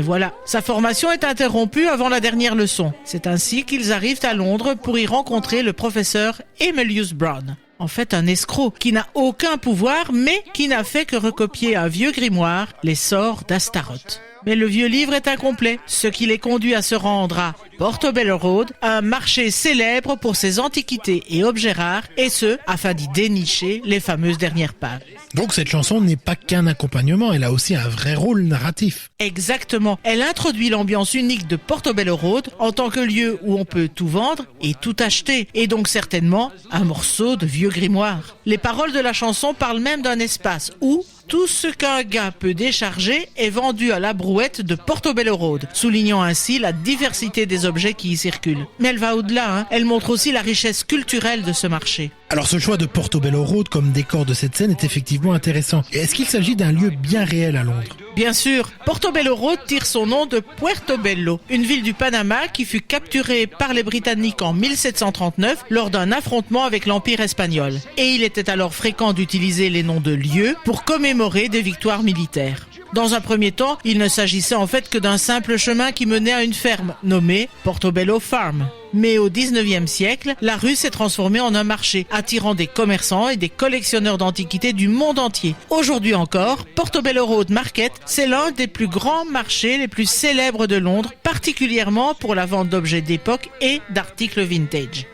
Et voilà, sa formation est interrompue avant la dernière leçon. C'est ainsi qu'ils arrivent à Londres pour y rencontrer le professeur Emilius Brown. En fait, un escroc qui n'a aucun pouvoir, mais qui n'a fait que recopier un vieux grimoire, les sorts d'Astaroth. Mais le vieux livre est incomplet, ce qui les conduit à se rendre à Portobello Road, un marché célèbre pour ses antiquités et objets rares, et ce, afin d'y dénicher les fameuses dernières pages. Donc cette chanson n'est pas qu'un accompagnement, elle a aussi un vrai rôle narratif. Exactement. Elle introduit l'ambiance unique de Portobello Road en tant que lieu où on peut tout vendre et tout acheter, et donc certainement un morceau de vieux grimoire. Les paroles de la chanson parlent même d'un espace où tout ce qu'un gars peut décharger est vendu à la brouette de Portobello Road, soulignant ainsi la diversité des objets qui y circulent. Mais elle va au-delà, elle montre aussi la richesse culturelle de ce marché. Alors ce choix de Portobello Road comme décor de cette scène est effectivement intéressant. Et est-ce qu'il s'agit d'un lieu bien réel à Londres ? Bien sûr, Portobello Road tire son nom de Puerto Bello, une ville du Panama qui fut capturée par les Britanniques en 1739 lors d'un affrontement avec l'Empire espagnol. Et il était alors fréquent d'utiliser les noms de lieux pour commémorer des victoires militaires. Dans un premier temps, il ne s'agissait en fait que d'un simple chemin qui menait à une ferme, nommée Portobello Farm. Mais au 19e siècle, la rue s'est transformée en un marché, attirant des commerçants et des collectionneurs d'antiquités du monde entier. Aujourd'hui encore, Portobello Road Market, c'est l'un des plus grands marchés les plus célèbres de Londres, particulièrement pour la vente d'objets d'époque et d'articles vintage.